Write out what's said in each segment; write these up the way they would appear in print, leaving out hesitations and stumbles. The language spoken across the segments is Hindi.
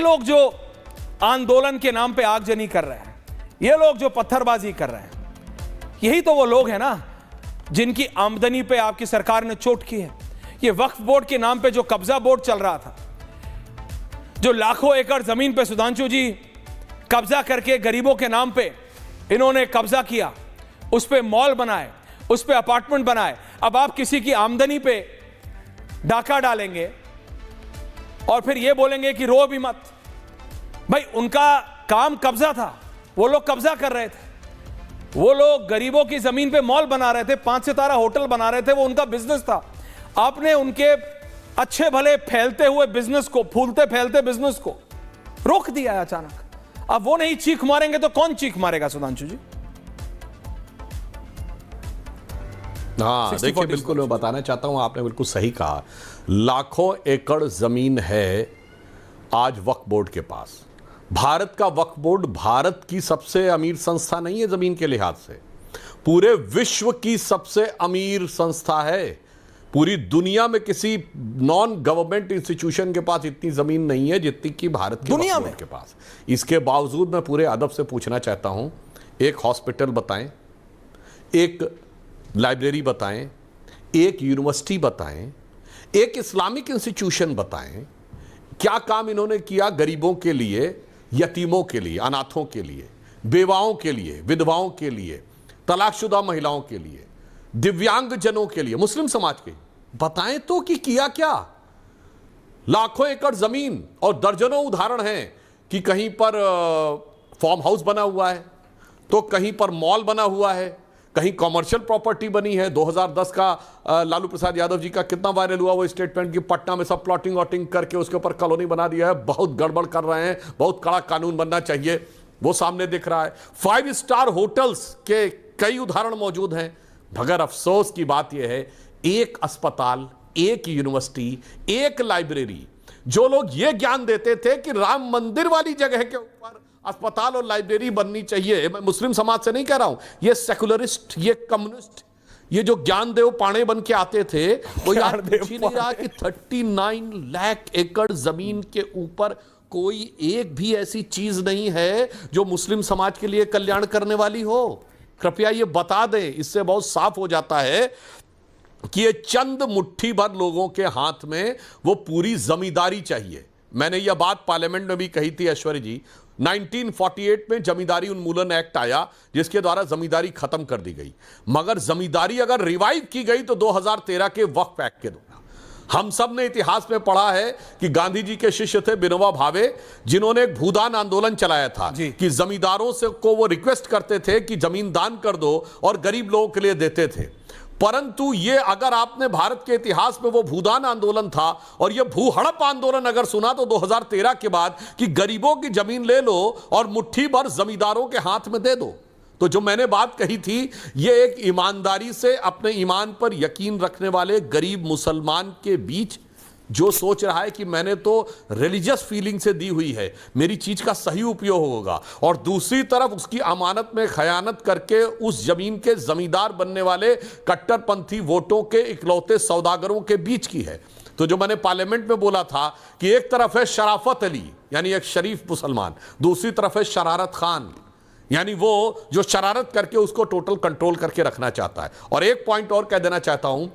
लोग जो आंदोलन के नाम पे आगजनी कर रहे हैं, ये लोग जो पत्थरबाजी कर रहे हैं, यही तो वो लोग हैं ना जिनकी आमदनी पे आपकी सरकार ने चोट की है। ये वक्फ बोर्ड के नाम पे जो कब्जा बोर्ड चल रहा था, जो लाखों एकड़ जमीन पे सुधांशु जी कब्जा करके गरीबों के नाम पे इन्होंने कब्जा किया, उस पे मॉल बनाए, उस पे अपार्टमेंट बनाए। अब आप किसी की आमदनी पे डाका डालेंगे और फिर ये बोलेंगे कि रो भी मत। भाई उनका काम कब्जा था, वो लोग कब्जा कर रहे थे, वो लोग गरीबों की जमीन पे मॉल बना रहे थे, 5 सितारा होटल बना रहे थे, वो उनका बिजनेस था। आपने उनके अच्छे भले फैलते हुए बिजनेस को, फूलते फैलते बिजनेस को रोक दिया है अचानक। अब वो नहीं चीख मारेंगे तो कौन चीख मारेगा सुधांशु जी? हाँ देखिए, बिल्कुल मैं बताना चाहता हूं, आपने बिल्कुल सही कहा। लाखों एकड़ जमीन है आज वक्फ बोर्ड के पास। भारत का वक्फ बोर्ड भारत की सबसे अमीर संस्था नहीं है जमीन के लिहाज से, पूरे विश्व की सबसे अमीर संस्था है। पूरी दुनिया में किसी नॉन गवर्नमेंट इंस्टीट्यूशन के पास इतनी जमीन नहीं है जितनी कि भारत के दुनिया वक्फ बोर्ड के पास। इसके बावजूद मैं पूरे अदब से पूछना चाहता हूं, एक हॉस्पिटल बताएं, एक लाइब्रेरी बताएं, एक यूनिवर्सिटी बताएं, एक इस्लामिक इंस्टीट्यूशन बताएं। क्या काम इन्होंने किया गरीबों के लिए, यतीमों के लिए, अनाथों के लिए, बेवाओं के लिए, विधवाओं के लिए, तलाकशुदा महिलाओं के लिए, दिव्यांग जनों के लिए, मुस्लिम समाज के? बताएं तो कि किया क्या। लाखों एकड़ जमीन और दर्जनों उदाहरण हैं कि कहीं पर फार्म हाउस बना हुआ है, तो कहीं पर मॉल बना हुआ है, कहीं कॉमर्शियल प्रॉपर्टी बनी है। 2010 का लालू प्रसाद यादव जी का कितना वायरल हुआ वो स्टेटमेंट कि पटना में सब प्लॉटिंग वॉटिंग करके उसके ऊपर कॉलोनी बना दिया है, बहुत गड़बड़ कर रहे हैं, बहुत कड़ा कानून बनना चाहिए, वो सामने दिख रहा है। 5 स्टार होटल्स के कई उदाहरण मौजूद हैं। मगर अफसोस की बात यह है, एक अस्पताल, एक यूनिवर्सिटी, एक लाइब्रेरी, जो लोग ये ज्ञान देते थे कि राम मंदिर वाली जगह के ऊपर अस्पताल और लाइब्रेरी बननी चाहिए, मैं मुस्लिम समाज से नहीं कह रहा हूं, ये सेकुलरिस्ट, ये कम्युनिस्ट, ये जो ज्ञानदेव पाणे बन के आते थे, वो यार पूछ ही नहीं रहा कि 39 लाख एकड़ जमीन के ऊपर कोई एक भी ऐसी चीज नहीं है जो मुस्लिम समाज के लिए कल्याण करने वाली हो। कृपया ये बता दें, इससे बहुत साफ हो जाता है कि ये चंद मुट्ठी भर लोगों के हाथ में वो पूरी जमींदारी चाहिए। मैंने यह बात पार्लियामेंट में भी कही थी ऐश्वर्य जी। 1948 में जमींदारी उन्मूलन एक्ट आया जिसके द्वारा जमींदारी खत्म कर दी गई, मगर जमींदारी अगर रिवाइव की गई तो 2013 के वक्फ एक्ट के द्वारा। हम सब ने इतिहास में पढ़ा है कि गांधी जी के शिष्य थे विनोबा भावे, जिन्होंने एक भूदान आंदोलन चलाया था कि जमींदारों से को वो रिक्वेस्ट करते थे कि जमीन दान कर दो और गरीब लोगों के लिए देते थे। परंतु ये अगर आपने भारत के इतिहास में वो भूदान आंदोलन था और ये भू हड़प आंदोलन अगर सुना तो 2013 के बाद कि गरीबों की जमीन ले लो और मुट्ठी भर जमींदारों के हाथ में दे दो। तो जो मैंने बात कही थी, ये एक ईमानदारी से अपने ईमान पर यकीन रखने वाले गरीब मुसलमान के बीच जो सोच रहा है कि मैंने तो रिलीजियस फीलिंग से दी हुई है, मेरी चीज का सही उपयोग होगा, और दूसरी तरफ उसकी अमानत में खयानत करके उस जमीन के जमींदार बनने वाले कट्टरपंथी वोटों के इकलौते सौदागरों के बीच की है। तो जो मैंने पार्लियामेंट में बोला था कि एक तरफ है शराफत अली यानी एक शरीफ मुसलमान, दूसरी तरफ है शरारत खान यानी वो जो शरारत करके उसको टोटल कंट्रोल करके रखना चाहता है। और एक पॉइंट और कह देना चाहता हूं,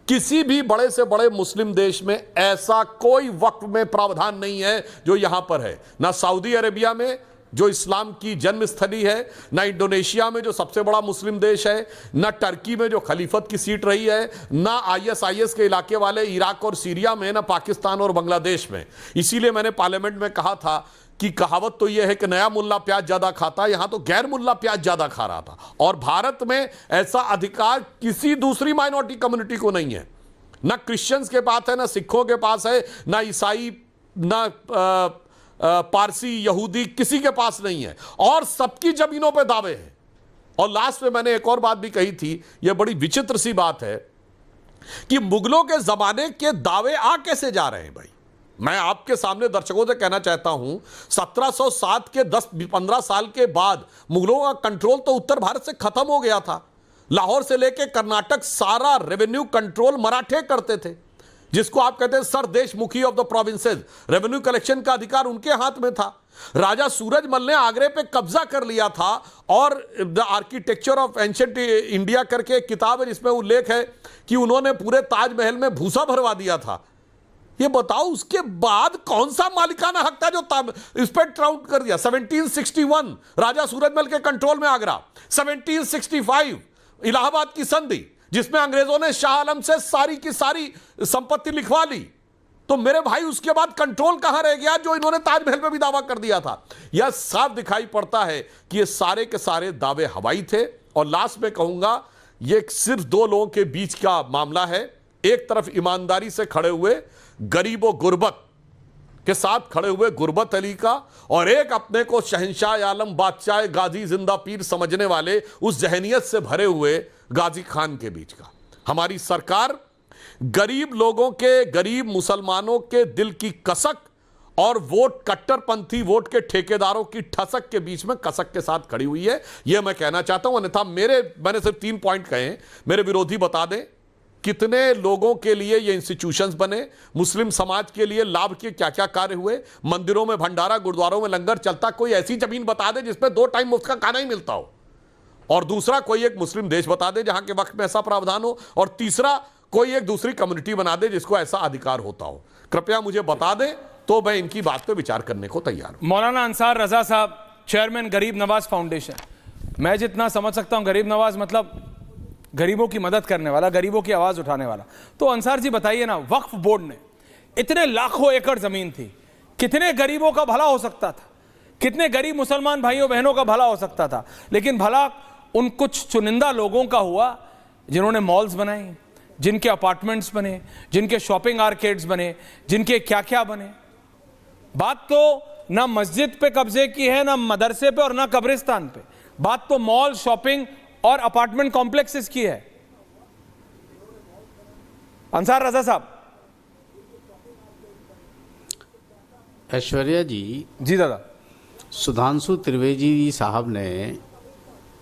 किसी भी बड़े से बड़े मुस्लिम देश में ऐसा कोई वक्फ में प्रावधान नहीं है जो यहां पर है। ना सऊदी अरेबिया में जो इस्लाम की जन्मस्थली है, ना इंडोनेशिया में जो सबसे बड़ा मुस्लिम देश है, ना टर्की में जो खलीफत की सीट रही है, ना आईएसआईएस के इलाके वाले इराक और सीरिया में, ना पाकिस्तान और बांग्लादेश में। इसीलिए मैंने पार्लियामेंट में कहा था कि कहावत तो यह है कि नया मुल्ला प्याज ज्यादा खाता, यहां तो गैर मुल्ला प्याज ज्यादा खा रहा था। और भारत में ऐसा अधिकार किसी दूसरी माइनॉरिटी कम्युनिटी को नहीं है, ना क्रिश्चियंस के पास है, ना सिखों के पास है, ना ईसाई, ना पारसी, यहूदी, किसी के पास नहीं है, और सबकी जमीनों पे दावे हैं। और लास्ट में मैंने एक और बात भी कही थी, यह बड़ी विचित्र सी बात है कि मुगलों के जमाने के दावे आ कैसे जा रहे हैं। भाई मैं आपके सामने दर्शकों से कहना चाहता हूं, 1707 के 10-15 साल के बाद मुगलों का कंट्रोल तो उत्तर भारत से खत्म हो गया था। लाहौर से लेकर कर्नाटक सारा रेवेन्यू कंट्रोल मराठे करते थे। जिसको आप कहते हैं sardeshmukhi of the provinces, revenue collection का अधिकार उनके हाथ में था। राजा सूरजमल ने आगरे पे कब्जा कर लिया था और the architecture of ancient India करके एक किताब है जिसमें उल्लेख है कि उन्होंने पूरे ताजमहल में भूसा भरवा दिया था। ये बताओ उसके बाद कौन सा मालिकाना हक था जो इस पर ट्राउट कर दिया। 1761 राजा सूरजमल के कंट्रोल में आगरा, 1765 इलाहाबाद की संधि जिसमें अंग्रेजों ने शाह आलम से सारी की सारी संपत्ति लिखवा ली। तो मेरे भाई उसके बाद कंट्रोल कहां रह गया जो इन्होंने ताजमहल पे भी दावा कर दिया था। यह साफ दिखाई पड़ता है कि ये सारे के सारे दावे हवाई थे। और लास्ट में कहूंगा ये सिर्फ दो लोगों के बीच का मामला है। एक तरफ ईमानदारी से खड़े हुए गरीब और गुर्बत के साथ खड़े हुए गुरबत अली का, और एक अपने को शहंशाह आलम बादशाह गाजी जिंदा पीर समझने वाले उस जहनियत से भरे हुए गाजी खान के बीच का। हमारी सरकार गरीब लोगों के, गरीब मुसलमानों के दिल की कसक और वोट कट्टरपंथी वोट के ठेकेदारों की ठसक के बीच में कसक के साथ खड़ी हुई है। यह मैं कहना चाहता हूं। अन्यथा मैंने सिर्फ 3 पॉइंट कहे हैं, मेरे विरोधी बता दें कितने लोगों के लिए ये इंस्टीट्यूशंस बने, मुस्लिम समाज के लिए लाभ के क्या क्या कार्य हुए, मंदिरों में भंडारा, गुरुद्वारों में लंगर चलता, कोई ऐसी जमीन बता दे जिसमें 2 टाइम मुफ्त का खाना ही मिलता हो, और दूसरा कोई एक मुस्लिम देश बता दे जहां के वक्त में ऐसा प्रावधान हो, और तीसरा कोई एक दूसरी कम्युनिटी बना दे जिसको ऐसा अधिकार होता हो। कृपया मुझे बता दें तो मैं इनकी बात पे विचार करने को तैयार हूं। मौलाना अंसार रजा साहब, चेयरमैन गरीब नवाज फाउंडेशन। मैं जितना समझ सकता हूं गरीब नवाज मतलब गरीबों की मदद करने वाला, गरीबों की आवाज उठाने वाला। तो अंसार जी बताइए ना, वक्फ बोर्ड ने इतने लाखों एकड़ जमीन थी, कितने गरीबों का भला हो सकता था, कितने गरीब मुसलमान भाइयों बहनों का भला हो सकता था, लेकिन भला उन कुछ चुनिंदा लोगों का हुआ जिन्होंने मॉल्स बनाई, जिनके अपार्टमेंट्स बने, जिनके शॉपिंग आर्केड्स बने, जिनके क्या क्या बने। बात तो ना मस्जिद पे कब्जे की है, ना मदरसे पे और ना कब्रिस्तान पे, बात तो मॉल, शॉपिंग और अपार्टमेंट कॉम्प्लेक्सेस की है। अंसार रजा साहब। ऐश्वर्या जी दादा। सुधांशु त्रिवेदी साहब ने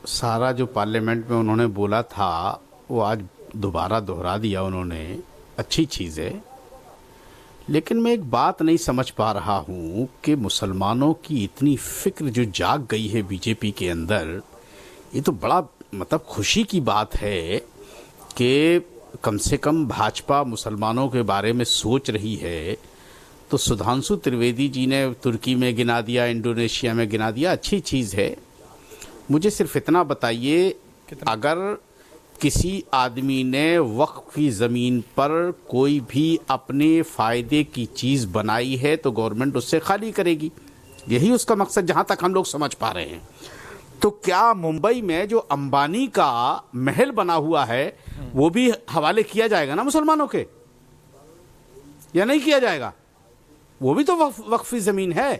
सारा जो पार्लियामेंट में उन्होंने बोला था वो आज दोबारा दोहरा दिया उन्होंने। अच्छी चीज़ है, लेकिन मैं एक बात नहीं समझ पा रहा हूँ कि मुसलमानों की इतनी फिक्र जो जाग गई है बीजेपी के अंदर, ये तो बड़ा मतलब खुशी की बात है कि कम से कम भाजपा मुसलमानों के बारे में सोच रही है। तो सुधांशु त्रिवेदी जी ने तुर्की में गिना दिया, इंडोनेशिया में गिना दिया, अच्छी चीज़ है। मुझे सिर्फ इतना बताइए, अगर किसी आदमी ने वक्फ की ज़मीन पर कोई भी अपने फ़ायदे की चीज़ बनाई है तो गवर्नमेंट उससे खाली करेगी, यही उसका मकसद जहाँ तक हम लोग समझ पा रहे हैं। तो क्या मुंबई में जो अंबानी का महल बना हुआ है वो भी हवाले किया जाएगा ना मुसलमानों के, या नहीं किया जाएगा? वो भी तो वक्फी ज़मीन है।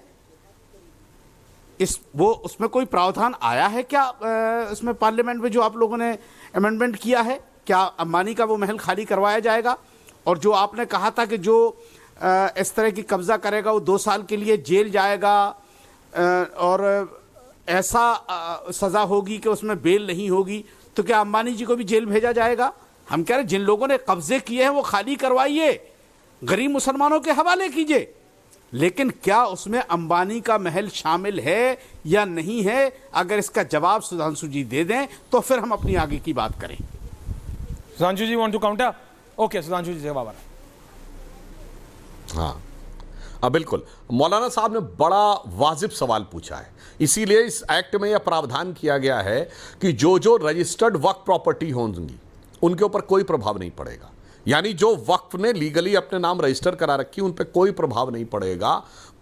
उसमें कोई प्रावधान आया है क्या इसमें पार्लियामेंट में जो आप लोगों ने अमेंडमेंट किया है? क्या अंबानी का वो महल खाली करवाया जाएगा? और जो आपने कहा था कि जो इस तरह की कब्जा करेगा वो 2 साल के लिए जेल जाएगा और ऐसा सज़ा होगी कि उसमें बेल नहीं होगी, तो क्या अंबानी जी को भी जेल भेजा जाएगा? हम कह रहे जिन लोगों ने कब्जे किए हैं वो खाली करवाइए, गरीब मुसलमानों के हवाले कीजिए, लेकिन क्या उसमें अंबानी का महल शामिल है या नहीं है? अगर इसका जवाब सुधांशु जी दे दें तो फिर हम अपनी आगे की बात करें। Sudhanshu ji want to counter? Okay, Sudhanshu ji जवाब आ रहा है। हाँ बिल्कुल, मौलाना साहब ने बड़ा वाजिब सवाल पूछा है। इसीलिए इस एक्ट में यह प्रावधान किया गया है कि जो जो रजिस्टर्ड वक्फ प्रॉपर्टी होंगी उनके ऊपर कोई प्रभाव नहीं पड़ेगा। यानी जो वक्फ ने लीगली अपने नाम रजिस्टर करा रखी उन पर कोई प्रभाव नहीं पड़ेगा,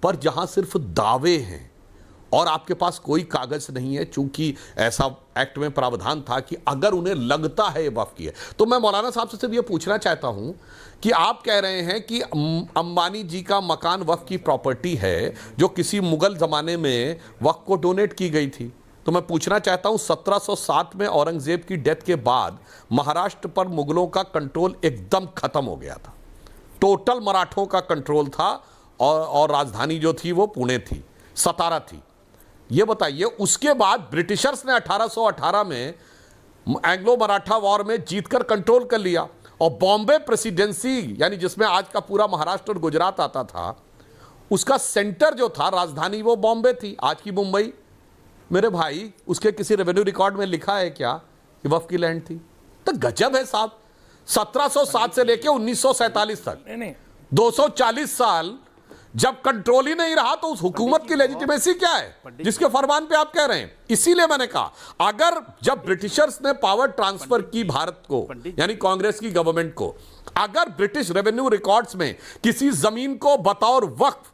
पर जहां सिर्फ दावे हैं और आपके पास कोई कागज नहीं है, चूंकि ऐसा एक्ट में प्रावधान था कि अगर उन्हें लगता है ये वक्फ की है। तो मैं मौलाना साहब से सिर्फ ये पूछना चाहता हूं कि आप कह रहे हैं कि अंबानी जी का मकान वक्फ की प्रॉपर्टी है जो किसी मुगल जमाने में वक्फ को डोनेट की गई थी। तो मैं पूछना चाहता हूं 1707 में औरंगजेब की डेथ के बाद महाराष्ट्र पर मुगलों का कंट्रोल एकदम खत्म हो गया था, टोटल मराठों का कंट्रोल था और राजधानी जो थी वो पुणे थी, सतारा थी। ये बताइए, उसके बाद ब्रिटिशर्स ने 1818 में एंग्लो मराठा वॉर में जीतकर कंट्रोल कर लिया और बॉम्बे प्रेसिडेंसी यानी जिसमें आज का पूरा महाराष्ट्र और गुजरात आता था, उसका सेंटर जो था, राजधानी, वो बॉम्बे थी, आज की मुंबई। मेरे भाई, उसके किसी रेवेन्यू रिकॉर्ड में लिखा है क्या कि वक्फ की लैंड थी? तो गजब है साहब। 1707 से लेके 1947 तक नहीं 240 साल जब कंट्रोल ही नहीं रहा, तो उस हुकूमत की लेजिटिमेसी क्या है जिसके फरमान पे आप कह रहे हैं? इसीलिए मैंने कहा, अगर जब ब्रिटिशर्स ने पावर ट्रांसफर की भारत को, यानी कांग्रेस की गवर्नमेंट को, अगर ब्रिटिश रेवेन्यू रिकॉर्ड्स में किसी जमीन को बतौर वक्फ